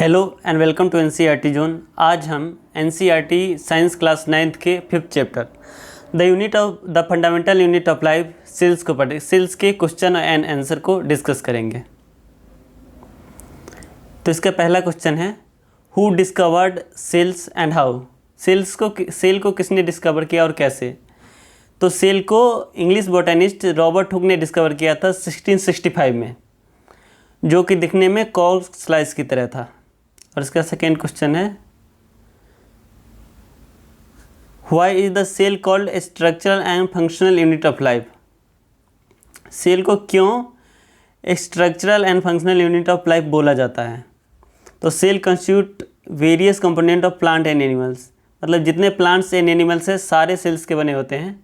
Hello and welcome to NCERT zone. आज हम NCERT science class 9th के 5th chapter the unit of the fundamental unit of life cells को पढ़े cells के question and answer को discuss करेंगे। तो इसका पहला क्वेश्चन है, who discovered cells and how. Cell को किसने डिस्कवर किया और कैसे। तो सेल को इंग्लिश बोटेनिस्ट रॉबर्ट हुक ने डिस्कवर किया था 1665 में, जो कि दिखने में कॉर्क स्लाइस की तरह था। और इसका सेकेंड क्वेश्चन है, why is the cell called structural and functional unit of life. Cell को क्यों structural and functional unit of life बोला जाता है। तो cell constitute various component of plant and animals, मतलब जितने प्लांट्स एंड एनिमल्स हैं सारे सेल्स के बने होते हैं।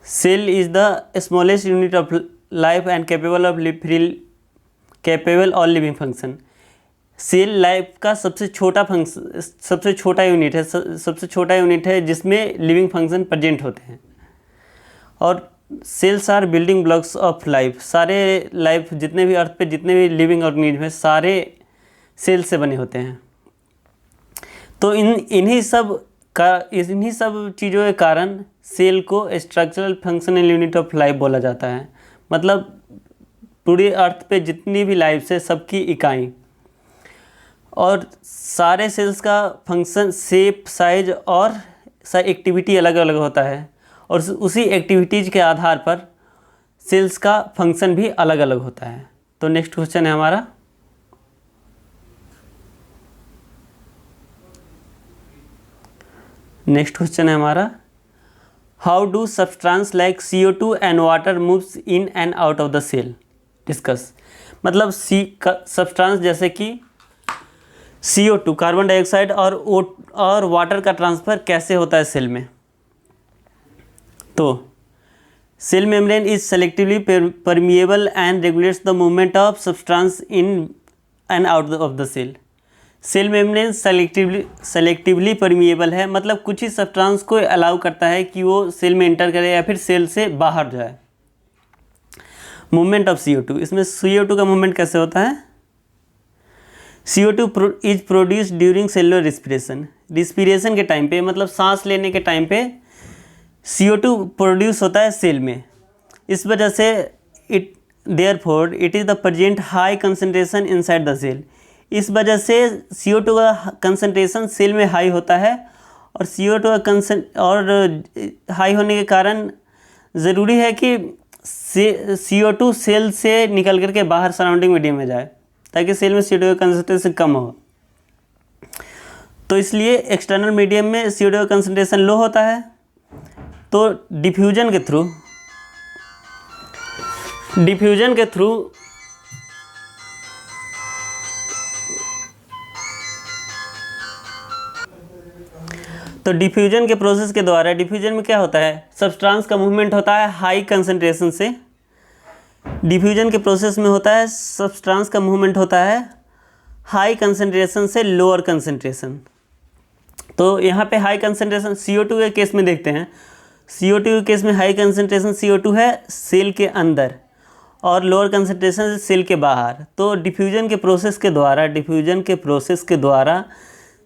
Cell is the smallest unit of life and capable all living function. Cell life का सबसे छोटा यूनिट है जिसमें लिविंग फंक्शन प्रेजेंट होते हैं। और cells are building blocks of life. सारे लाइफ जितने भी अर्थ पे जितने भी लिविंग ऑर्गेनिज्म हैं सारे सेल से बने होते हैं। तो इन्हीं सब चीज़ों के कारण सेल को structural functional unit of life बोला जाता है। मतलब पूरे अर्थ पे जितनी भी लाइफ है सबकी इकाई। और सारे सेल्स का फंक्शन, शेप, साइज और एक्टिविटी अलग अलग होता है, और उसी एक्टिविटीज़ के आधार पर सेल्स का फंक्शन भी अलग अलग होता है। तो नेक्स्ट क्वेश्चन है हमारा, how do substance like CO2 and water moves in and out of the cell. Discuss. मतलब सब्सटेंस जैसे कि CO2 कार्बन डाइऑक्साइड और वाटर का ट्रांसफ़र कैसे होता है सेल में। तो cell membrane is selectively permeable and regulates the movement of substance in and out of the cell. Cell membrane selectively permeable है, मतलब कुछ ही सब्सटेंस को अलाउ करता है कि वो सेल में एंटर करे या फिर सेल से बाहर जाए। मूवमेंट ऑफ CO2, इसमें CO2 का मूवमेंट कैसे होता है। CO2 is produce during cellular respiration के टाइम पे, मतलब सांस लेने के टाइम पे CO2 प्रोड्यूस होता है सेल में। इस वजह से therefore it is the present high concentration inside the cell. इस वजह से CO2 का कंसंट्रेशन सेल में हाई होता है, और CO2 का हाई होने के कारण ज़रूरी है कि CO2 सेल से निकल करके बाहर सराउंडिंग मीडियम में जाए, ताकि सेल में CO2 का कंसंट्रेशन कम हो। तो इसलिए एक्सटर्नल मीडियम में CO2 का कंसंट्रेशन लो होता है। तो डिफ्यूजन के थ्रू डिफ्यूजन के प्रोसेस के द्वारा, डिफ्यूजन में क्या होता है, सब्सटेंस का मूवमेंट होता है हाई कंसंट्रेशन से। डिफ्यूजन के प्रोसेस में होता है सब्सटेंस का मूवमेंट होता है हाई कंसंट्रेशन से लोअर कंसंट्रेशन। तो यहाँ पे हाई कंसंट्रेशन CO2 के केस में देखते हैं। CO2 के केस में हाई कंसंट्रेशन CO2 है सेल के अंदर और लोअर कंसंट्रेशन सेल के बाहर। तो डिफ्यूजन के प्रोसेस के द्वारा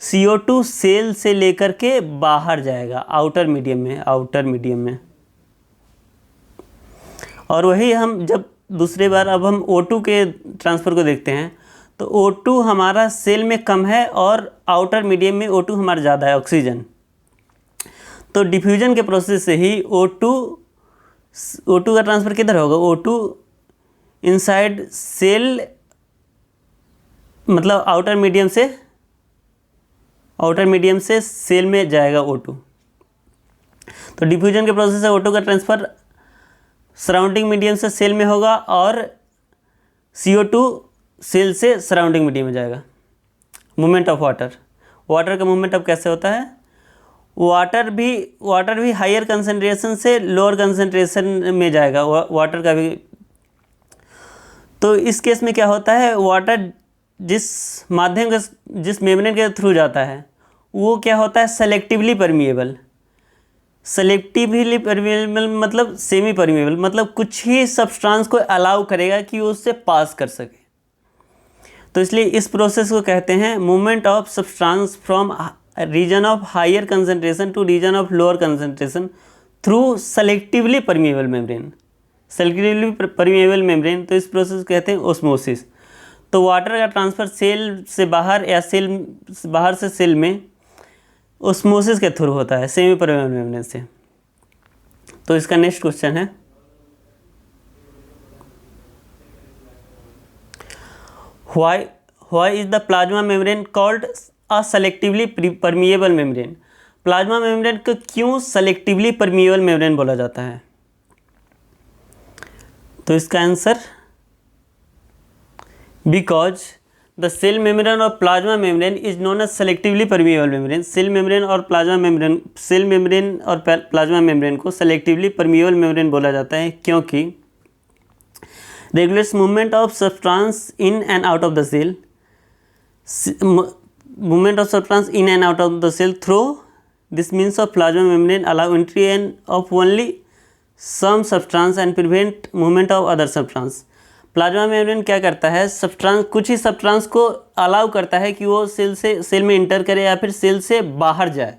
CO2 सेल से लेकर के बाहर जाएगा आउटर मीडियम में। और वही हम जब दूसरी बार अब हम O2 के ट्रांसफ़र को देखते हैं, तो O2 हमारा सेल में कम है और आउटर मीडियम में O2 हमारा ज़्यादा है, ऑक्सीजन। तो डिफ्यूजन के प्रोसेस से ही O2 का ट्रांसफ़र किधर होगा, O2 इनसाइड सेल, मतलब आउटर मीडियम से सेल में जाएगा O2। तो डिफ्यूजन के प्रोसेस से O2 का ट्रांसफ़र सराउंडिंग मीडियम से सेल में होगा, और CO2 सेल से सराउंडिंग मीडियम में जाएगा। मूवमेंट ऑफ वाटर का मूवमेंट अब कैसे होता है। वाटर भी हायर कंसंट्रेशन से लोअर कंसंट्रेशन में जाएगा, वाटर का भी। तो इस केस में क्या होता है, वाटर जिस मेम्ब्रेन के थ्रू जाता है वो क्या होता है, सेलेक्टिवली परमिएबल मतलब सेमी परमिएबल, मतलब कुछ ही सब्सटेंस को अलाउ करेगा कि वो उससे पास कर सके। तो इसलिए इस प्रोसेस को कहते हैं movement of substance from region of higher concentration to region of lower concentration through selectively permeable membrane. Selectively permeable membrane, तो इस प्रोसेस को कहते हैं ओस्मोसिस। तो वाटर का ट्रांसफ़र सेल से बाहर या सेल बाहर से सेल में ओस्मोसिस के थ्रू होता है, सेमी परमिएबल मेम्ब्रेन से। तो इसका नेक्स्ट क्वेश्चन है, why is the plasma membrane called a selectively permeable membrane. Plasma membrane को क्यों सेलेक्टिवली परमिएबल मेम्ब्रेन बोला जाता है? तो इसका answer, because the cell membrane और plasma membrane is known as selectively permeable membrane. Cell membrane और प्लाज्मा मेम्ब्रेन को सेलेक्टिवली परमिएबल मेम्ब्रेन बोला जाता है क्योंकि regulates movement of substance in and out of the cell, movement of substance in and out of the cell through this means of plasma membrane allow entry of only some substance and prevent movement of other substance। Plasma membrane क्या करता है, substance, कुछ ही substance को allow करता है कि वो cell में इंटर करे या फिर सेल से बाहर जाए।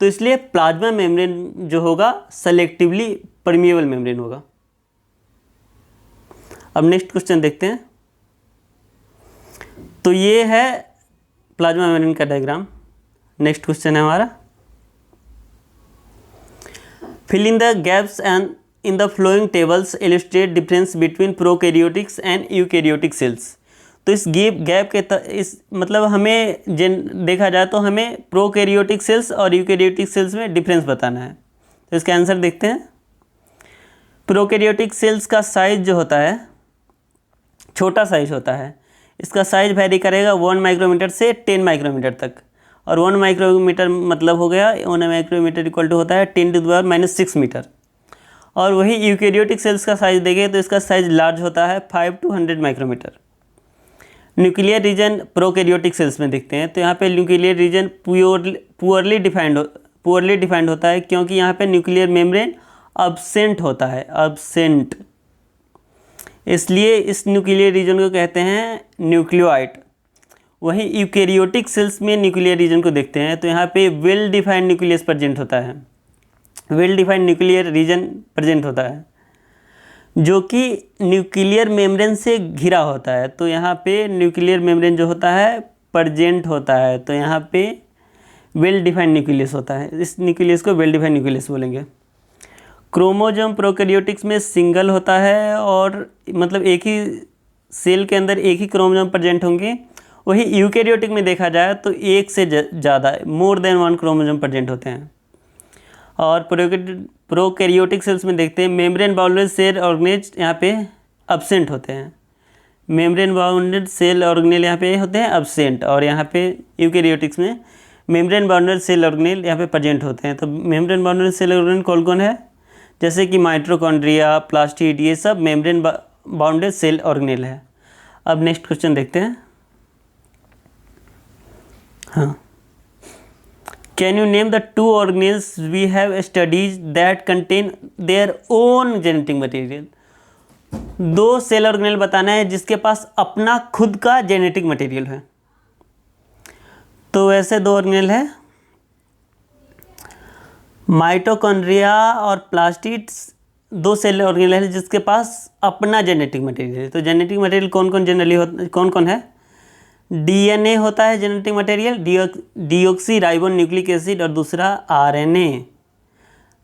तो इसलिए प्लाज्मा मेम्ब्रेन जो होगा सेलेक्टिवली परमिएबल मेम्ब्रेन होगा। अब नेक्स्ट क्वेश्चन देखते हैं। तो ये है प्लाज्मा मेम्ब्रेन का डायग्राम। नेक्स्ट क्वेश्चन है हमारा, fill in the gaps and in the flowing tables illustrate difference between prokaryotics and eukaryotic cells. तो इस गैप के इस मतलब हमें देखा जाए तो हमें प्रोकैरियोटिक सेल्स और यूकैरियोटिक सेल्स में डिफरेंस बताना है। तो इसका आंसर देखते हैं। प्रोकैरियोटिक सेल्स का साइज जो होता है छोटा साइज होता है। इसका साइज वैरी करेगा 1 माइक्रोमीटर से 10 माइक्रोमीटर तक, और 1 माइक्रोमीटर मतलब हो गया 1 माइक्रोमीटर इक्वल टू होता है 10⁻⁻6 मीटर। और वही यूकैरियोटिक सेल्स का साइज देखें तो इसका साइज लार्ज होता है 5 to 100 micrometre. Nuclear region prokaryotic cells में दिखते हैं। तो यहाँ पे न्यूक्लियर रीजन पुअरली डिफाइंड होता है क्योंकि यहाँ पे न्यूक्लियर मेम्ब्रेन अब्सेंट होता है, अब्सेंट। इसलिए इस न्यूक्लियर रीजन को कहते हैं न्यूक्लियोइड। वहीं यूकैरियोटिक सेल्स में न्यूक्लियर रीजन को देखते हैं तो यहाँ पे वेल डिफाइंड न्यूक्लियस प्रेजेंट होता है, well defined nuclear region present होता है जो कि न्यूक्लियर मेम्ब्रेन से घिरा होता है। तो यहाँ पे न्यूक्लियर मेम्ब्रेन जो होता है प्रेजेंट होता है, तो यहाँ पे वेल डिफाइंड न्यूक्लियस होता है। इस न्यूक्लियस को वेल डिफाइंड न्यूक्लियस बोलेंगे। क्रोमोजोम प्रोकैरियोटिक्स में सिंगल होता है और मतलब एक ही सेल के अंदर एक ही क्रोमोजोम प्रेजेंट होंगे। वही यूकैरियोटिक में देखा जाए तो एक से ज़्यादा, मोर देन 1 क्रोमोजोम प्रेजेंट होते हैं। और प्रोकैरियोटिक सेल्स में देखते हैं मेम्ब्रेन बाउंडेड सेल ऑर्गेनेज यहाँ पे अब्सेंट होते हैं। मेम्ब्रेन बाउंडेड सेल ऑर्गेनेल यहाँ पे होते हैं अब्सेंट, और यहाँ पे यूकैरियोटिक्स में मेम्ब्रेन बाउंडेड सेल ऑर्गेनेल यहाँ पे प्रेजेंट होते हैं। तो मेम्ब्रेन बाउंडेड सेल ऑर्गेनेल कौन कौन है, जैसे कि माइटोकॉन्ड्रिया, प्लास्टिड, ये सब मेम्ब्रेन बाउंडेड सेल ऑर्गेनेल है। अब नेक्स्ट क्वेश्चन देखते हैं। हाँ, can you name the 2 organelles we have studies that contain their own genetic material. 2 cell organelle बताना है जिसके पास अपना खुद का जेनेटिक मटेरियल है। तो वैसे 2 ऑर्गेनेल है, माइटोकॉन्ड्रिया और प्लास्टिड्स, 2 सेल ऑर्गेनेल है जिसके पास अपना जेनेटिक मटेरियल है। तो जेनेटिक मटेरियल कौन कौन जनरली कौन कौन है, डीएनए होता है genetic material, deoxy ribo nucleic acid, और दूसरा आरएनए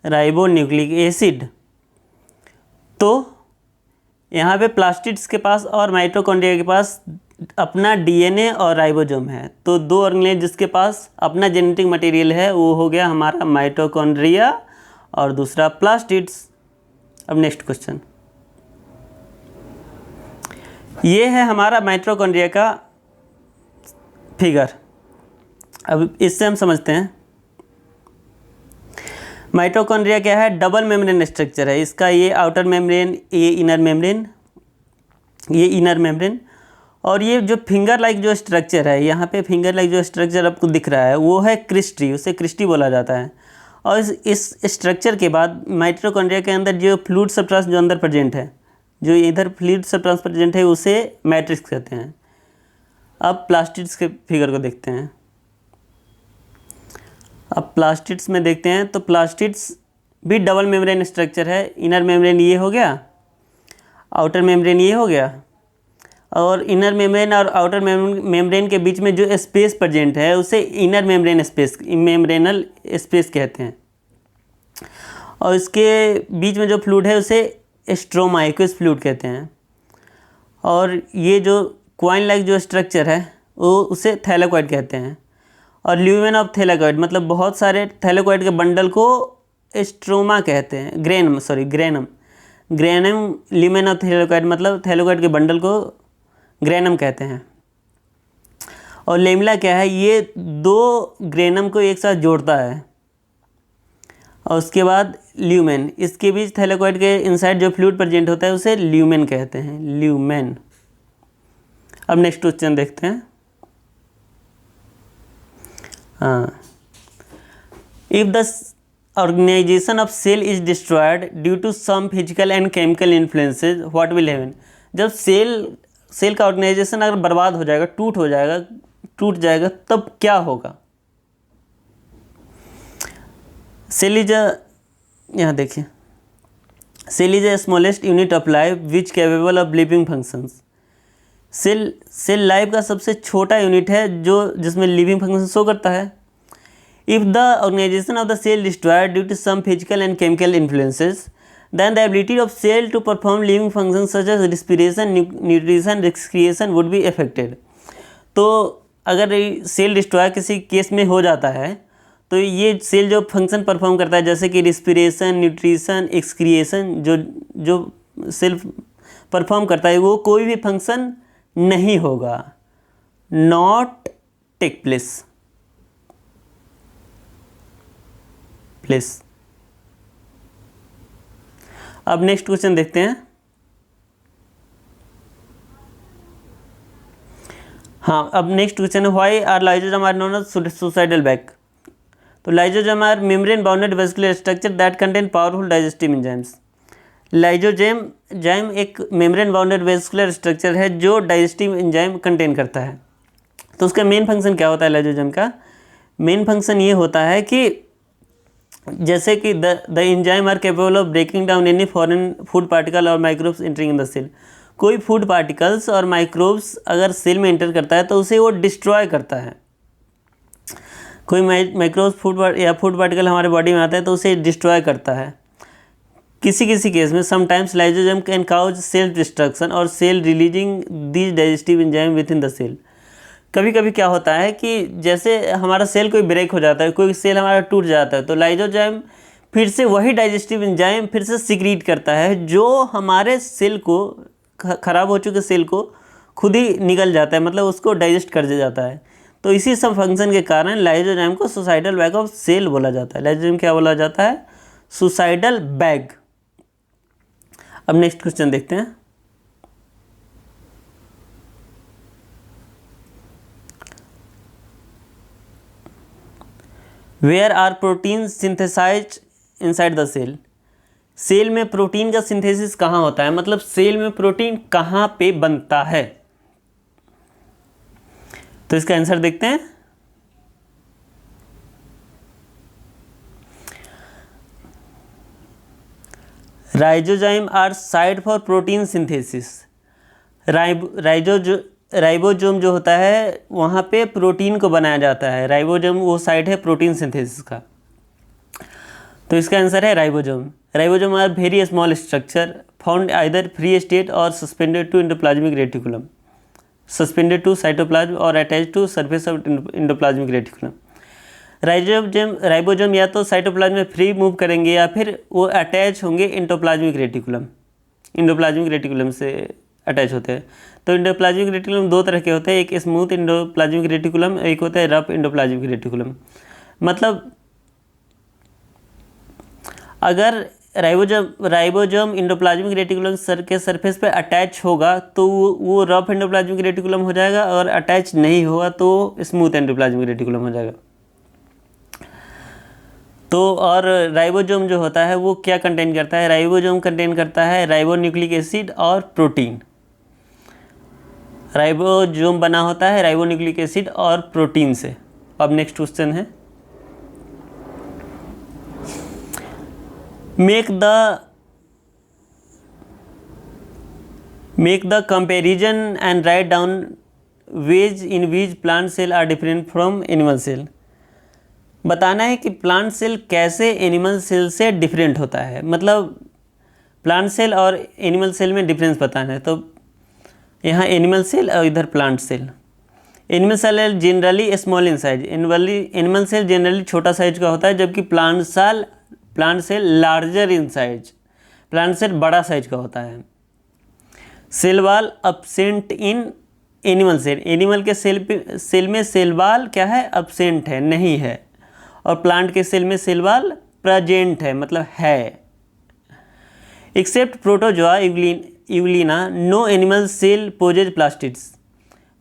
राइबो न्यूक्लिक एसिड। तो यहाँ पे प्लास्टिड्स के पास और माइटोकॉन्ड्रिया के पास अपना डीएनए और राइबोसोम है। तो 2 ऑर्गेनेल जिसके पास अपना जेनेटिक मटेरियल है वो हो गया हमारा माइटोकॉन्ड्रिया और दूसरा प्लास्टिड्स। अब नेक्स्ट क्वेश्चन, ये है हमारा माइटोकॉन्ड्रिया का फिगर। अब इससे हम समझते हैं माइटोकॉन्ड्रिया क्या है, डबल मेम्ब्रेन स्ट्रक्चर है इसका। ये आउटर मेम्ब्रेन, ये इनर मेम्ब्रेन, ये इनर मेम्ब्रेन। और ये जो फिंगर लाइक जो स्ट्रक्चर है, यहाँ पे फिंगर लाइक जो स्ट्रक्चर आपको दिख रहा है वो है क्रिस्टी, उसे क्रिस्टी बोला जाता है। और इस स्ट्रक्चर के बाद माइटोकॉन्ड्रिया के अंदर जो फ्लूइड सब्सटेंस जो अंदर प्रेजेंट है, जो इधर फ्लूइड सब्सटेंस प्रेजेंट है, उसे मैट्रिक्स कहते हैं। अब प्लास्टिड्स के फिगर को देखते हैं। अब प्लास्टिड्स में देखते हैं तो प्लास्टिड्स भी डबल मेम्ब्रेन स्ट्रक्चर है। इनर मेम्ब्रेन ये हो गया, आउटर मेम्ब्रेन ये हो गया, और इनर मेम्ब्रेन और आउटर मेम्ब्रेन के बीच में जो स्पेस प्रेजेंट है उसे inner membrane space, membranal space कहते हैं। और इसके बीच में जो फ्लूइड है उसे स्ट्रोमा, एक्वस फ्लूइड कहते हैं। और ये जो क्वाइन लाइक जो स्ट्रक्चर है वो उसे थैलेकॉइड कहते हैं। और ल्यूमेन ऑफ थैलेकॉइड मतलब बहुत सारे थैलेकॉइड के बंडल को स्ट्रोमा कहते हैं, ग्रेनम। ल्यूमेन ऑफ थैलेकॉइड मतलब थैलेकॉइड के बंडल को ग्रेनम कहते हैं। और लेमिला क्या है, ये दो ग्रेनम को एक साथ जोड़ता है। और उसके बाद ल्यूमेन, इसके बीच थैलेकॉइड के इनसाइड जो फ्लूइड प्रेजेंट होता है उसे ल्यूमेन कहते हैं, ल्यूमेन। अब नेक्स्ट क्वेश्चन देखते हैं। हाँ, if the organisation of cell is destroyed due to some physical and chemical influences what will happen. जब सेल का ऑर्गेनाइजेशन अगर बर्बाद हो जाएगा, टूट जाएगा तब क्या होगा। सेल इज यहाँ देखिए, cell is a smallest unit of life which capable of living functions. Cell life का सबसे छोटा यूनिट है जो जिसमें लिविंग फंक्शन शो करता है। If the organisation of the cell destroyed due to some physical and chemical influences then the ability of cell to perform living functions such as respiration, nutrition, excretion would be affected। तो अगर cell destroy किसी case में हो जाता है तो ये cell जो फंक्शन परफॉर्म करता है जैसे कि रिस्पिरेशन, न्यूट्रिशन, एक्सक्रिएशन, जो सेल परफॉर्म करता है वो कोई भी फंक्शन नहीं होगा, नॉट टेक प्लेस। अब नेक्स्ट क्वेश्चन देखते हैं। हाँ, अब नेक्स्ट क्वेश्चन है why are lysosome are known as suicidal bag. तो lysosome are membrane bounded vesicular structure that contain powerful digestive enzymes. Lysosome एक मेम्ब्रेन बाउंडेड वेस्कुलर स्ट्रक्चर है जो डाइजेस्टिव एंजाइम कंटेन करता है। तो उसका मेन फंक्शन क्या होता है लाइसोसोम का? मेन फंक्शन ये होता है कि जैसे कि the enzyme are capable of breaking down any foreign food particle और microbes entering in the cell. कोई फूड पार्टिकल्स और माइक्रोब्स अगर सेल में एंटर करता है तो उसे वो डिस्ट्रॉय करता है। कोई माइक्रोब्स फूड पार्टिकल हमारे बॉडी में आता है तो उसे डिस्ट्रॉय करता है। किसी किसी केस में sometimes lysosome can cause self destruction और cell releasing these digestive enzyme within the cell. कभी कभी क्या होता है कि जैसे हमारा सेल कोई ब्रेक हो जाता है, कोई सेल हमारा टूट जाता है तो लाइसोसोम फिर से वही डाइजेस्टिव एंजाइम फिर से सीक्रेट करता है जो हमारे सेल को, ख़राब हो चुके सेल को खुद ही निकल जाता है, मतलब उसको डाइजेस्ट कर दिया जाता है। तो इसी सब फंक्शन के कारण लाइसोसोम को सुसाइडल बैग ऑफ सेल बोला जाता है। लाइसोसोम क्या बोला जाता है? Suicidal bag. अब नेक्स्ट क्वेश्चन देखते हैं। Where are protein synthesised inside the cell. Cell में प्रोटीन का सिंथेसिस कहाँ होता है, मतलब सेल में प्रोटीन कहाँ पे बनता है? तो इसका आंसर देखते हैं। Ribosome are site for protein synthesis. Ribosome जो होता है वहाँ पे प्रोटीन को बनाया जाता है। राइबोसोम वो साइट है प्रोटीन सिंथेसिस का। तो इसका आंसर है ribosome. Ribosome are very small structure found either free state और suspended to endoplasmic reticulum, suspended to cytoplasm और attach to surface of endoplasmic reticulum. Ribosome या तो साइटोप्लाज्म में फ्री मूव करेंगे या फिर वो अटैच होंगे एंडोप्लाज्मिक रेटिकुलम से अटैच होते हैं। तो एंडोप्लाज्मिक रेटिकुलम दो तरह के होते हैं, एक स्मूथ एंडोप्लाज्मिक रेटिकुलम, एक होता है रफ एंडोप्लाज्मिक रेटिकुलम। मतलब अगर राइबोसोम एंडोप्लाज्मिक रेटिकुलम के सरफेस पे अटैच होगा तो वो रफ एंडोप्लाज्मिक रेटिकुलम हो जाएगा, और अटैच नहीं होगा तो स्मूथ एंडोप्लाज्मिक रेटिकुलम हो जाएगा। तो और राइबोसोम जो होता है वो क्या कंटेन करता है? राइबोसोम कंटेन करता है राइबोन्यूक्लिक एसिड और प्रोटीन। राइबोसोम बना होता है राइबोन्यूक्लिक एसिड और प्रोटीन से। अब नेक्स्ट क्वेश्चन है, make the comparison and write down ways in which plant cell are different from animal cell. बताना है कि प्लांट सेल कैसे एनिमल सेल से डिफरेंट होता है, मतलब प्लांट सेल और एनिमल सेल में डिफरेंस बताना है। तो यहाँ एनिमल सेल और इधर plant cell. Animal cell generally small in size, animal cell generally छोटा साइज का होता है, जबकि plant cell larger in size, plant cell बड़ा साइज का होता है। Cell wall absent in animal cell, animal के सेल में सेल वॉल क्या है, अब्सेंट है, नहीं है, और प्लांट के सेल में सेल वॉल प्रेजेंट है, मतलब है। Except protozoa euglena no animal cell possess plastids,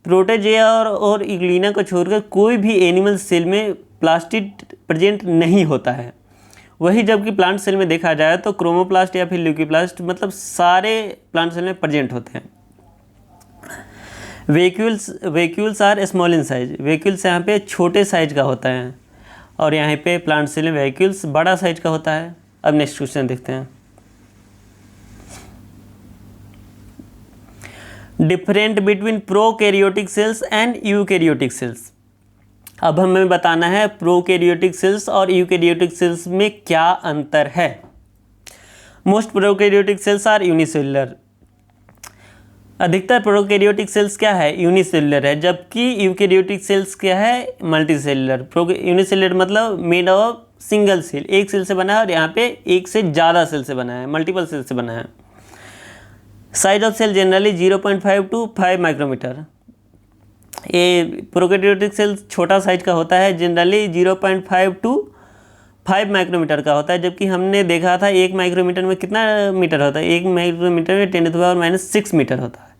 protozoa और यूग्लिना को छोड़कर कोई भी एनिमल सेल में प्लास्टिड प्रेजेंट नहीं होता है। वही जबकि प्लांट सेल में देखा जाए तो क्रोमोप्लास्ट या फिर ल्यूकोप्लास्ट, मतलब सारे प्लांट सेल में प्रेजेंट होते हैं। Vacuoles are small in size, vacuoles यहाँ पे छोटे साइज का होता है, और यहाँ पे प्लांट सेल में वैक्यूल्स बड़ा साइज का होता है। अब नेक्स्ट क्वेश्चन देखते हैं, different between prokaryotic cells and eukaryotic cells. अब हमें बताना है प्रोकैरियोटिक सेल्स और यूकैरियोटिक सेल्स में क्या अंतर है। Most prokaryotic cells are unicellular, अधिकतर प्रोकैरियोटिक सेल्स क्या है, यूनिसेलुलर है, जबकि यूकैरियोटिक सेल्स क्या है, मल्टीसेलुलर। यूनिसेलुलर मतलब मेड ऑफ सिंगल सेल, एक सेल से बना है, और यहाँ पे एक से ज़्यादा सेल से बना है, मल्टीपल सेल से बना है। Size of cell generally 0.5 to 5 micrometre, ये प्रोकैरियोटिक सेल छोटा साइज का होता है, जनरली 0.5 to 5 माइक्रोमीटर का होता है, जबकि हमने देखा था 1 माइक्रोमीटर में कितना मीटर होता है, 1 माइक्रोमीटर में 10⁻⁻6 मीटर होता है।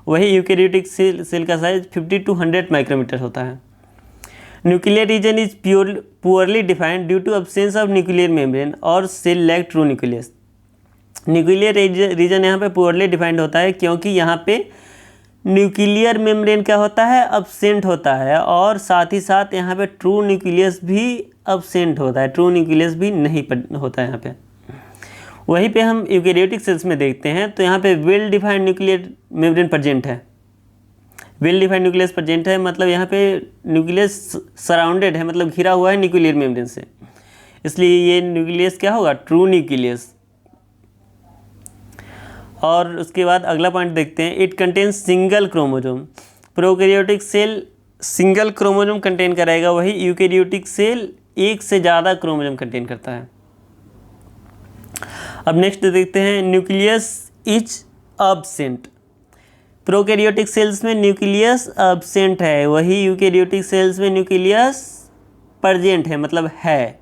वही यूकैरियोटिक सेल का साइज 50 to 100 माइक्रोमीटर होता है। Nuclear region is poorly defined due to absence of nuclear membrane और cell lack true nucleus. Nuclear region यहाँ पे पुअरली डिफाइंड होता है क्योंकि यहाँ पे न्यूक्लियर मेम्ब्रेन क्या होता है, अब्सेंट होता है, और साथ ही साथ यहाँ पे ट्रू न्यूक्लियस भी अब्सेंट होता है, ट्रू न्यूक्लियस भी नहीं होता है यहाँ पे। वहीं पे हम यूकैरियोटिक सेल्स में देखते हैं तो यहाँ पे well defined nuclear membrane present है, वेल डिफाइंड न्यूक्लियस प्रेजेंट है, मतलब यहाँ पे न्यूक्लियस सराउंडेड है, मतलब घिरा हुआ है न्यूक्लियर मेम्ब्रेन से, इसलिए ये न्यूक्लियस क्या होगा, ट्रू न्यूक्लियस। और उसके बाद अगला पॉइंट देखते हैं, it contains single chromosome. Prokaryotic cell single chromosome contain करेगा, वही यूकैरियोटिक सेल एक से ज़्यादा क्रोमोजोम कंटेन करता है। अब नेक्स्ट देखते हैं, nucleus is absent. Prokaryotic cells में न्यूक्लियस अब्सेंट है, वही यूकैरियोटिक सेल्स में न्यूक्लियस प्रेजेंट है, मतलब है।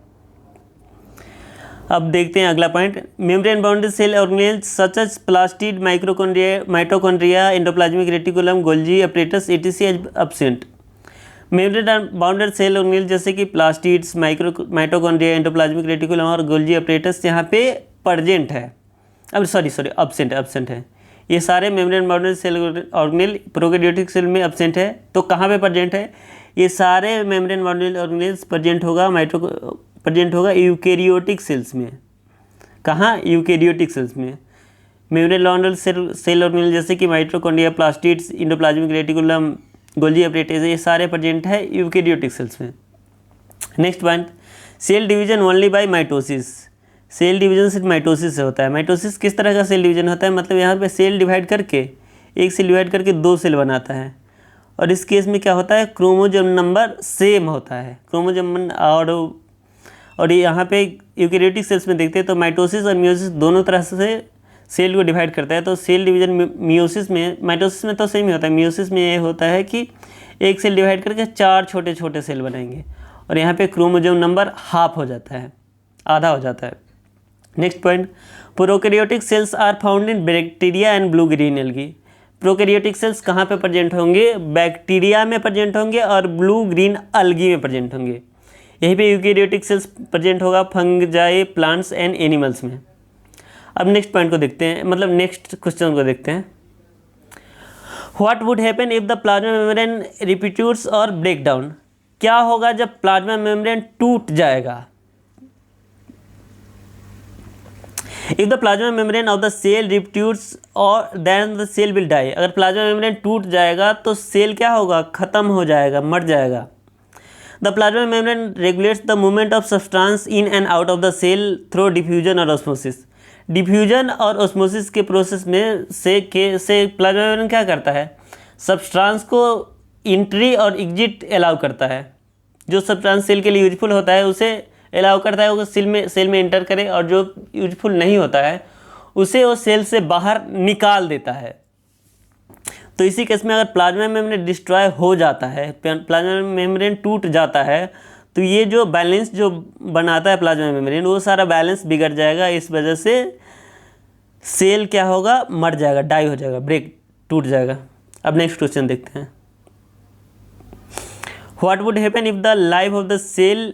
अब देखते हैं अगला point, membrane bounded cell organelles such as plastid, mitochondria, endoplasmic reticulum, Golgi apparatus etc as absent. Membrane bounded cell organelles जैसे कि प्लास्टिड्स, माइटोकॉन्ड्रिया, एंडोप्लाज्मिक रेटिकुलम और गोल्जी अपरेटस यहाँ पे प्रेजेंट है, अब सॉरी अब्सेंट है। ये सारे membrane bounded cell organelle prokaryotic cell में अब्सेंट है, तो कहाँ पे प्रेजेंट है, ये सारे मेम्ब्रेन बाउंडेड ऑर्गेनेल्स प्रेजेंट होगा यूकैरियोटिक सेल्स में। कहाँ, यूकैरियोटिक सेल्स में। मेम्ब्रेन बाउंडेड सेल ऑर्गेनेल जैसे कि mitochondria, plastids, endoplasmic reticulum, Golgi apparatus, ये सारे प्रेजेंट है यूकैरियोटिक सेल्स में। Next point, cell division only by mitosis. Cell division सिर्फ माइटोसिस से होता है। माइटोसिस किस तरह का सेल डिवीजन होता है, मतलब यहाँ पे सेल डिवाइड करके, एक सेल डिवाइड करके 2 सेल बनाता है, और इस केस में क्या होता है, क्रोमोजोम नंबर सेम होता है, क्रोमोजोम। और यहाँ पे यूकैरियोटिक सेल्स में देखते हैं तो माइटोसिस और मियोसिस दोनों तरह से सेल को डिवाइड करता है। तो सेल डिवीजन मियोसिस में, माइटोसिस में तो सेम ही होता है, मियोसिस में ये होता है कि एक सेल डिवाइड करके 4 छोटे छोटे सेल बनाएंगे, और यहाँ पे क्रोमोजोम नंबर हाफ हो जाता है, आधा हो जाता है। Next point, prokaryotic cells are found in bacteria and blue green algae. Prokaryotic cells कहाँ पे प्रेजेंट होंगे, बैक्टीरिया में प्रेजेंट होंगे और ब्लू ग्रीन अलगी में प्रेजेंट होंगे। यहीं पे यूकैरियोटिक सेल्स प्रेजेंट होगा फंगजाई, प्लांट्स एंड एनिमल्स में। अब नेक्स्ट पॉइंट को देखते हैं, मतलब नेक्स्ट क्वेश्चन को देखते हैं, what would happen if the plasma membrane ruptures और ब्रेक डाउन? क्या होगा जब प्लाज्मा मेम्ब्रेन टूट जाएगा? If the plasma membrane of the cell ruptures और then the cell will die. अगर प्लाज्मा मेम्ब्रेन टूट जाएगा तो सेल क्या होगा? खत्म हो जाएगा, मर जाएगा। The plasma membrane regulates the movement of substance in and out of the cell through diffusion और ऑस्मोसिस। डिफ्यूजन और ऑस्मोसिस के प्रोसेस में से प्लाज्मा मेम्ब्रेन क्या करता है? सब्सटेंस को इंट्री और एग्जिट अलाउ करता है। जो सब्सटेंस सेल के लिए यूजफुल होता है उसे अलाउ करता है वो सेल में एंटर करे, और जो यूजफुल नहीं होता है उसे वो सेल से बाहर निकाल देता है। तो इसी केस में अगर प्लाज्मा मेम्ब्रेन डिस्ट्रॉय हो जाता है, प्लाज्मा मेम्ब्रेन टूट जाता है, तो ये जो बैलेंस जो बनाता है प्लाज्मा मेम्ब्रेन, वो सारा बैलेंस बिगड़ जाएगा। इस वजह से सेल क्या होगा? मर जाएगा, डाई हो जाएगा, ब्रेक टूट जाएगा। अब नेक्स्ट क्वेश्चन देखते हैं। What would happen if the life of the cell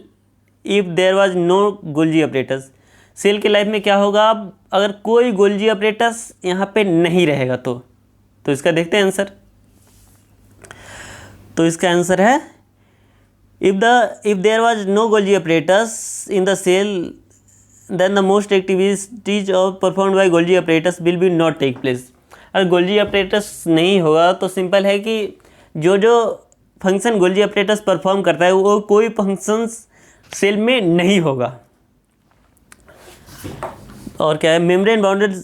if there was no Golgi apparatus? Cell के लाइफ में क्या होगा अब अगर कोई गोल्जी अपरेटस यहाँ पे नहीं रहेगा? तो इसका देखते हैं आंसर। तो इसका आंसर है if there was no Golgi apparatus in the cell then the most activities of performed by Golgi apparatus will be not take place. अगर गोल्जी अपरेटस नहीं होगा तो सिंपल है कि जो फंक्शन गोल्जी अपरेटस परफॉर्म करता है वो कोई फंक्शंस सेल में नहीं होगा। और क्या है? Membrane bounded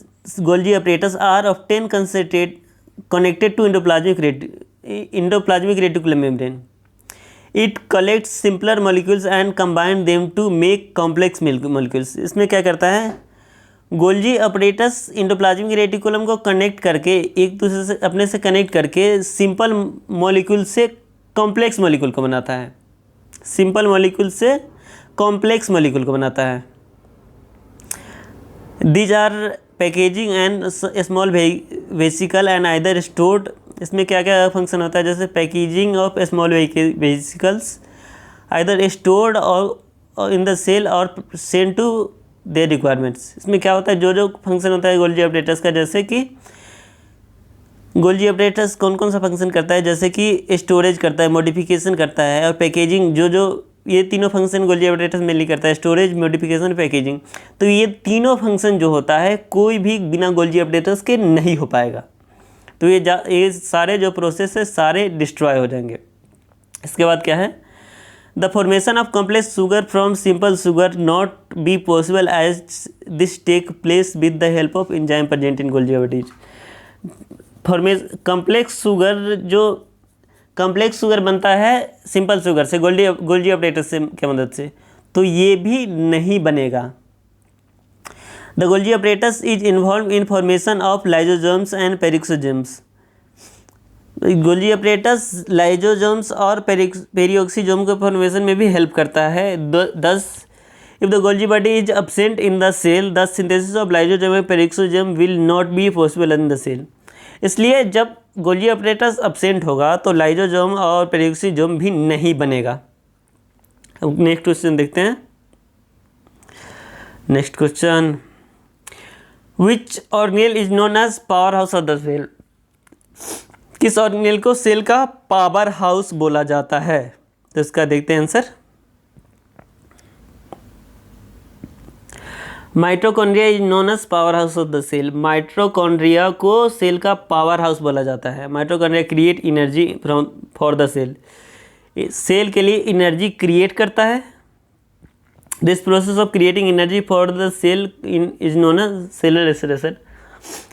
Golgi apparatus are often connected to endoplasmic reticulum membrane. It collects simpler molecules and combine them to make complex molecules. इसमें क्या करता है? गोल्जी अपरेटस इंडोप्लाज्मिक रेटिकुलम को कनेक्ट करके एक दूसरे से अपने से कनेक्ट करके सिंपल मॉलिक्यूल से कॉम्प्लेक्स मॉलिक्यूल को बनाता है। सिंपल मॉलिक्यूल से कॉम्प्लेक्स मॉलिक्यूल को बनाता है। These are packaging and small vesicle and either stored. इसमें क्या क्या फंक्शन होता है? जैसे packaging of small vesicles either stored और इन द सेल और सेंड टू देयर रिक्वायरमेंट्स। इसमें क्या होता है? जो फंक्शन होता है गोल्जी अपरेटस का, जैसे कि गोल्जी अपरेटस कौन कौन सा फंक्शन करता है? जैसे कि स्टोरेज करता है, मॉडिफिकेशन करता है और पैकेजिंग। जो ये तीनों फंक्शन गोल्जी अपरेटस मेनली करता है, स्टोरेज, मॉडिफिकेशन, पैकेजिंग। तो ये तीनों फंक्शन जो होता है कोई भी बिना गोल्जी अपरेटस के नहीं हो पाएगा। तो ये सारे जो प्रोसेस है सारे डिस्ट्रॉय हो जाएंगे। इसके बाद क्या है? The formation of complex sugar from simple sugar not be possible as this take place with the help of enzyme present in Golgi apparatus. Complex sugar बनता है सिंपल शुगर से, गोल्जी अपरेटस से की मदद से, तो ये भी नहीं बनेगा। The Golgi apparatus is involve in formation of lysosomes and peroxisomes. Golgi apparatus lysosomes और पेरियोक्सीजोम के फॉर्मेशन में भी हेल्प करता है। Thus if the Golgi body is absent in the cell the synthesis of lysosome and peroxisome will not be possible in the cell. इसलिए जब Golgi apparatus absent होगा तो लाइजोजोम और पेरियोक्सीजोम भी नहीं बनेगा। नेक्स्ट क्वेश्चन देखते हैं। Next question, which organelle is known as power house of the cell? किस ऑर्गेनेल को सेल का पावर हाउस बोला जाता है? तो इसका देखते हैं answer. Mitochondria is known as power house of the cell. Mitochondria को सेल का पावर हाउस बोला जाता है। Mitochondria create energy from for the cell. Cell के लिए एनर्जी क्रिएट करता है। This process of creating energy for the cell is known as cellular respiration.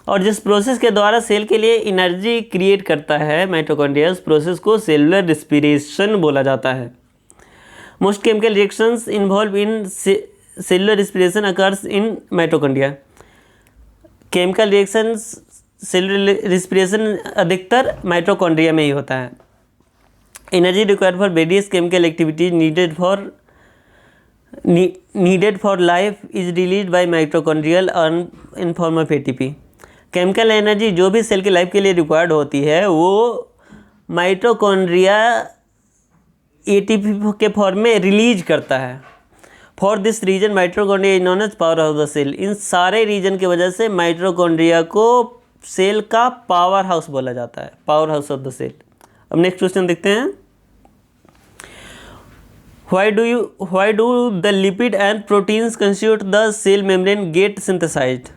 और जिस प्रोसेस के द्वारा सेल के लिए एनर्जी क्रिएट करता है माइटोकॉन्ड्रिया, उस प्रोसेस को सेलुलर रेस्पिरेशन बोला जाता है। Most chemical reactions involve in cellular respiration occurs in mitochondria. Chemical reactions cellular respiration अधिकतर माइटोकॉन्ड्रिया में ही होता है। Energy required for various chemical activities needed for life is release by mitochondrial in form of ATP. Chemical energy जो भी cell की life के लिए required होती है वो माइटोकॉन्ड्रिया एटीपी के फॉर्म में रिलीज करता है। For this reason mitochondria is known as power of the cell. इन सारे रीजन की वजह से माइटोकॉन्ड्रिया को सेल का पावर हाउस बोला जाता है, power house of the cell. अब नेक्स्ट क्वेश्चन देखते हैं, Why do the lipid and proteins constitute the cell membrane get synthesized?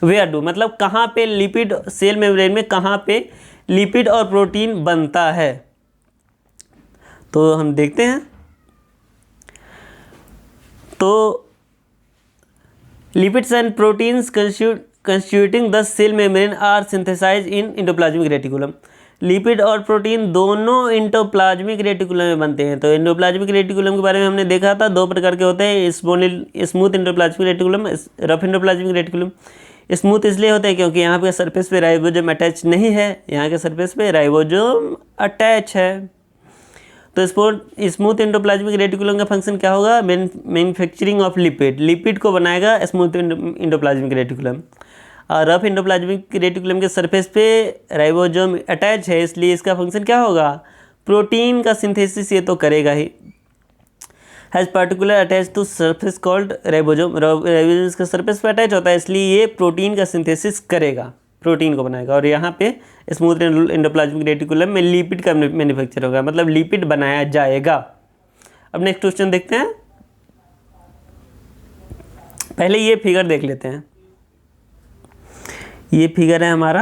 Where do मतलब कहाँ पे लिपिड सेल मेम्ब्रेन में कहाँ पे लिपिड और प्रोटीन बनता है? तो हम देखते हैं, तो lipids and proteins constituting the cell membrane are synthesized in endoplasmic reticulum। Lipid और प्रोटीन दोनों इंडोप्लाज्मिक रेटिकुलम में बनते हैं। तो इंडोप्लाज्मिक रेटिकुलम के बारे में हमने देखा था, दो प्रकार के होते हैं, smooth endoplasmic reticulum, rough endoplasmic reticulum. Smooth इसलिए होते हैं क्योंकि यहाँ पे सरफेस पे राइबोसोम अटैच नहीं है, यहाँ के सरफेस पे राइबोसोम अटैच है। तो स्मूथ इंडोप्लाज्मिक रेटिकुलम का फंक्शन क्या होगा? मैन्युफैक्चरिंग ऑफ लिपिड, लिपिड को बनाएगा स्मूथ इंडोप्लाज्मिक रेटिकुलम। और रफ इंडोप्लाज्मिक रेटिकुलम के सरफेस पे राइबोसोम अटैच है, इसलिए इसका फंक्शन क्या होगा? प्रोटीन का सिंथेसिस ये तो करेगा ही। Has particular attach to surface called ribosome, ribosome का सरफेस पे अटैच होता है, इसलिए ये प्रोटीन का सिंथेसिस करेगा, प्रोटीन को बनाएगा। और यहाँ पे स्मूथ इंडोप्लाज्मिक रेटिकुलम में लिपिड का मैन्युफैक्चर होगा, मतलब लिपिड बनाया जाएगा। अब नेक्स्ट क्वेश्चन देखते हैं, पहले ये फिगर देख लेते हैं। ये फिगर है हमारा,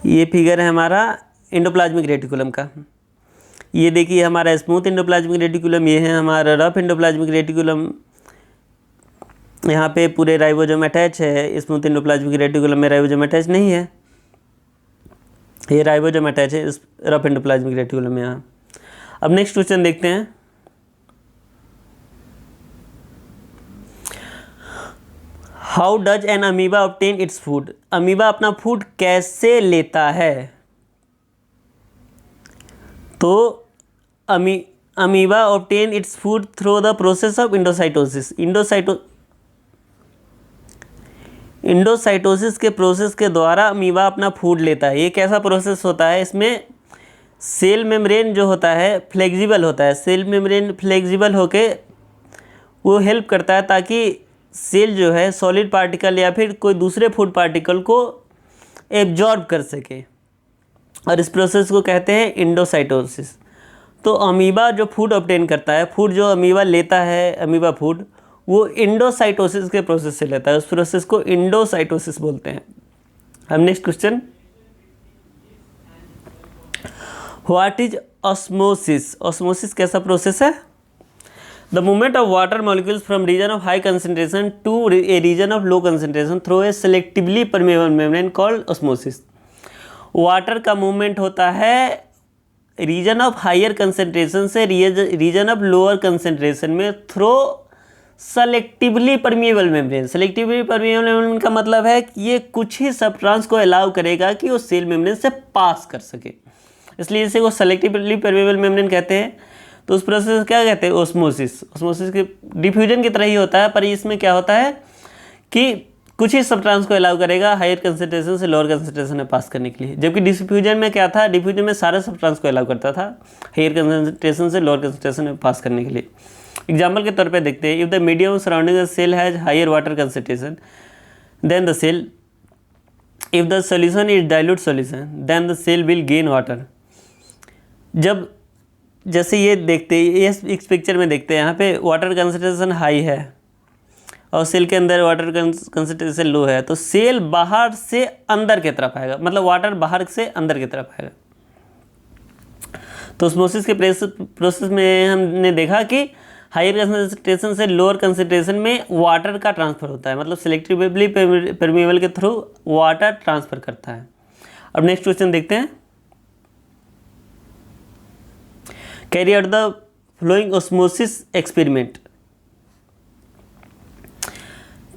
ये फिगर है हमारा इंडोप्लाज्मिक रेटिकुलम का। ये देखिए हमारा स्मूथ इंडोप्लाज्मिक रेटिकुलम, ये है हमारा रफ इंडोप्लाज्मिक रेटिकुलम। यहाँ पे पूरे राइबोसोम अटैच है, स्मूथ इंडोप्लाज्मिक रेटिकुलम में राइबोसोम अटैच नहीं है, ये राइबोसोम अटैच है रफ इंडोप्लाज्मिक रेटिकुलम में यहाँ। अब नेक्स्ट क्वेश्चन देखते हैं, how does N amoeba obtain its food? Amoeba अपना फूड कैसे लेता है? तो amoeba obtain its food through the process of endocytosis. Endocytosis के प्रोसेस के द्वारा अमीबा अपना फूड लेता है। ये कैसा प्रोसेस होता है? इसमें सेल मेम्ब्रेन जो होता है फ्लेक्सिबल होता है, सेल मेम्ब्रेन फ्लेक्सिबल होके वो हेल्प करता है ताकि सेल जो है सॉलिड पार्टिकल या फिर कोई दूसरे फूड पार्टिकल को एब्जॉर्ब कर सके, और इस प्रोसेस को कहते हैं इंडोसाइटोसिस। तो अमीबा जो फूड ऑब्टेन करता है, फूड जो अमीबा लेता है, अमीबा फूड, वो इंडोसाइटोसिस के प्रोसेस से लेता है, उस प्रोसेस को इंडोसाइटोसिस बोलते हैं। अब next question, what is osmosis? Osmosis कैसा प्रोसेस है? The movement of water molecules from region of high concentration to a region of low concentration through a selectively permeable membrane called osmosis। Water का movement होता है region of higher concentration से region of lower concentration में through selectively permeable membrane. Selectively permeable membrane का मतलब है कि ये कुछ ही सब्सटेंस को अलाउ करेगा कि वो सेल मेम्ब्रेन से पास कर सके, इसलिए इसे वो सेलेक्टिवली परमिएबल मेम्ब्रेन कहते हैं। तो उस प्रोसेस को क्या कहते हैं? ओस्मोसिस। ओस्मोसिस के डिफ्यूजन की तरह ही होता है, पर इसमें क्या होता है कि कुछ ही सब्सटेंस को अलाउ करेगा हायर कंसंट्रेशन से लोअर कंसंट्रेशन में पास करने के लिए, जबकि डिफ्यूजन में क्या था? डिफ्यूजन में सारे सब्सटेंस को अलाउ करता था हायर कंसंट्रेशन से लोअर कंसंट्रेशन में पास करने के लिए। एग्जाम्पल के तौर पे देखते हैं, if the medium surrounding the cell has higher water concentration than the cell, if the solution is dilute solution then the cell will gain water. जब जैसे ये देखते हैं, ये इस पिक्चर में देखते हैं, यहाँ पे वाटर कंसंट्रेशन हाई है और सेल के अंदर वाटर कंसंट्रेशन लो है, तो सेल बाहर से अंदर की तरफ आएगा, मतलब वाटर बाहर से अंदर की तरफ आएगा। तो ऑस्मोसिस के प्रोसेस में हमने देखा कि हायर कंसंट्रेशन से लोअर कंसंट्रेशन में वाटर का ट्रांसफ़र होता है, मतलब सेलेक्टिवली परमिएबल के थ्रू वाटर ट्रांसफ़र करता है। अब नेक्स्ट क्वेश्चन देखते हैं, carry out the following osmosis experiment.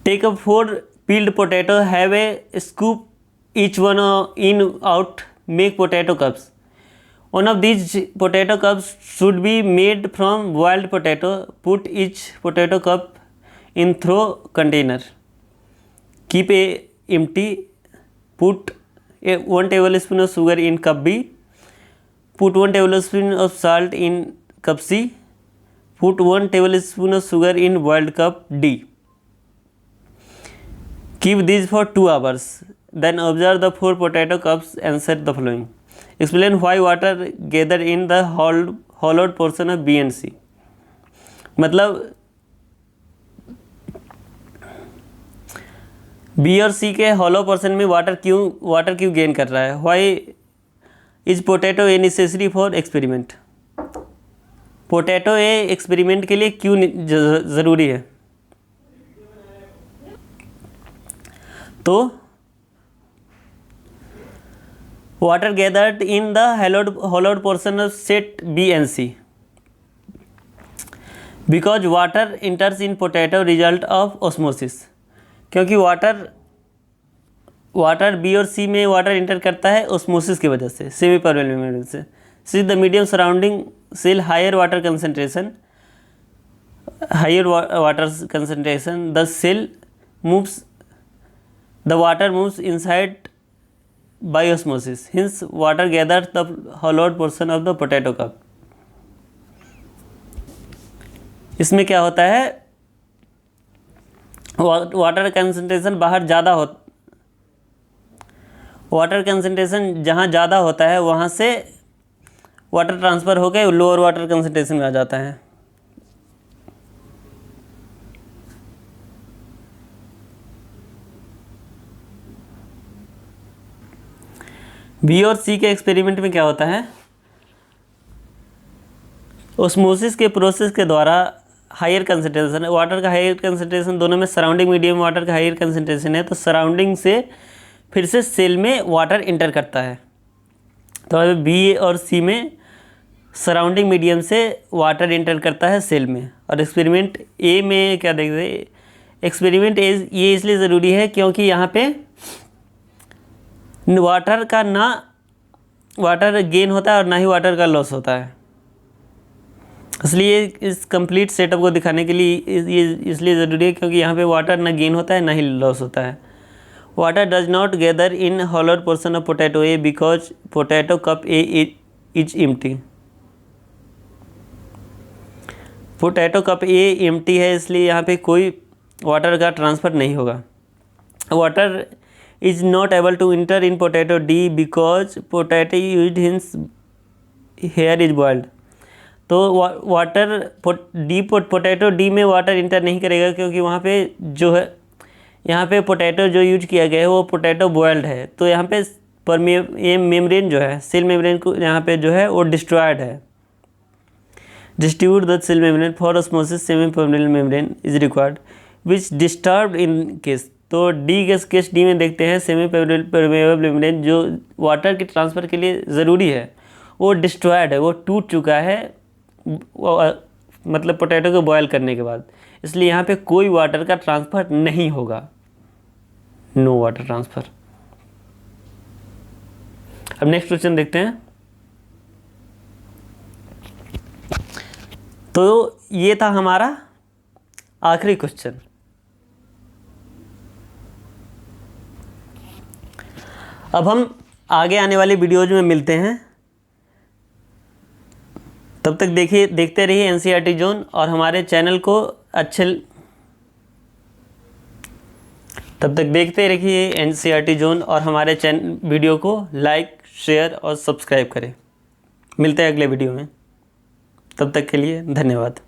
Take a 4 peeled potato, have a scoop each one in out, make potato cups. One of these potato cups should be made from boiled potato. Put each potato cup in through container. Keep a empty. Put 1 tablespoon of sugar in cup B. Put 1 tablespoon of salt in cup C. Put 1 tablespoon of sugar in boiled cup D. Keep these for 2 hours, then observe the 4 potato cups and set the following. Explain why water gather in the hollowed portion of B and C. मतलब B और C के hollow portion में water क्यों gain कर रहा है? Why is potato a necessary for experiment? Potato a experiment के लिए क्यों ज़रूरी है? तो water gathered in the hollowed portion of set B and C because water enters in potato result of osmosis. क्योंकि वाटर बी और सी में water inter करता है ऑस्मोसिस की वजह से, सेमी परमेबल मेम्ब्रेन से. Since the medium surrounding cell higher water concentration the cell moves the water moves inside by osmosis, hence water gathers the hollowed portion of the potato cup. इसमें क्या होता है, water concentration बाहर ज़्यादा हो, water concentration जहाँ ज़्यादा होता है वहाँ से वाटर ट्रांसफ़र होकर लोअर वाटर कंसंट्रेशन में आ जाता है. बी और सी के एक्सपेरिमेंट में क्या होता है, ओस्मोसिस के प्रोसेस के द्वारा हायर कंसंट्रेशन, वाटर का हायर कंसंट्रेशन दोनों में, सराउंडिंग मीडियम वाटर का हायर कंसंट्रेशन है, तो सराउंडिंग से फिर से सेल में वाटर इंटर करता है. तो अब बी और सी में सराउंडिंग मीडियम से वाटर इंटर करता है सेल में. और एक्सपेरिमेंट ए में क्या देखते हैं, एक्सपेरिमेंट ए ये इसलिए ज़रूरी है क्योंकि यहाँ पे वाटर का ना वाटर गेन होता है और ना ही वाटर का लॉस होता है. इसलिए इस कंप्लीट सेटअप को दिखाने के लिए ये इसलिए ज़रूरी है क्योंकि यहाँ पे वाटर ना गेन होता है ना ही लॉस होता है. Water does not gather in hollowed portion of potato A because potato cup A is empty. Potato cup A empty है, इसलिए यहाँ पे कोई वाटर का ट्रांसफ़र नहीं होगा. Water is not able to enter in potato D because potato used hence here is boiled. तो water potato D में वाटर इंटर नहीं करेगा क्योंकि वहाँ पे जो है, यहाँ पे पोटैटो जो यूज किया गया है वो पोटैटो बॉयल्ड है. तो यहाँ पे ये मेम्ब्रेन जो है, सेल मेम्ब्रेन को यहाँ पे जो है वो डिस्ट्रॉयड है. Distribute the cell membrane for osmosis semi permeable membrane is required which disturbed in case. तो डी केस डी में देखते हैं सेमी परमेबल मेम्ब्रेन जो वाटर के ट्रांसफ़र के लिए ज़रूरी है वो डिस्ट्रॉयड है, वो टूट चुका है, मतलब पोटैटो को बॉयल करने के बाद. इसलिए यहाँ पे कोई वाटर का ट्रांसफ़र नहीं होगा, नो वाटर ट्रांसफ़र. अब नेक्स्ट क्वेश्चन देखते हैं. तो ये था हमारा आखिरी क्वेश्चन. अब हम आगे आने वाली वीडियोज में मिलते हैं. तब तक देखते रहिए एनसीईआरटी जोन और हमारे चैनल को तब तक देखते रहिए एनसीईआरटी जोन और हमारे वीडियो को लाइक, शेयर और सब्सक्राइब करें. मिलते हैं अगले वीडियो में. तब तक के लिए धन्यवाद.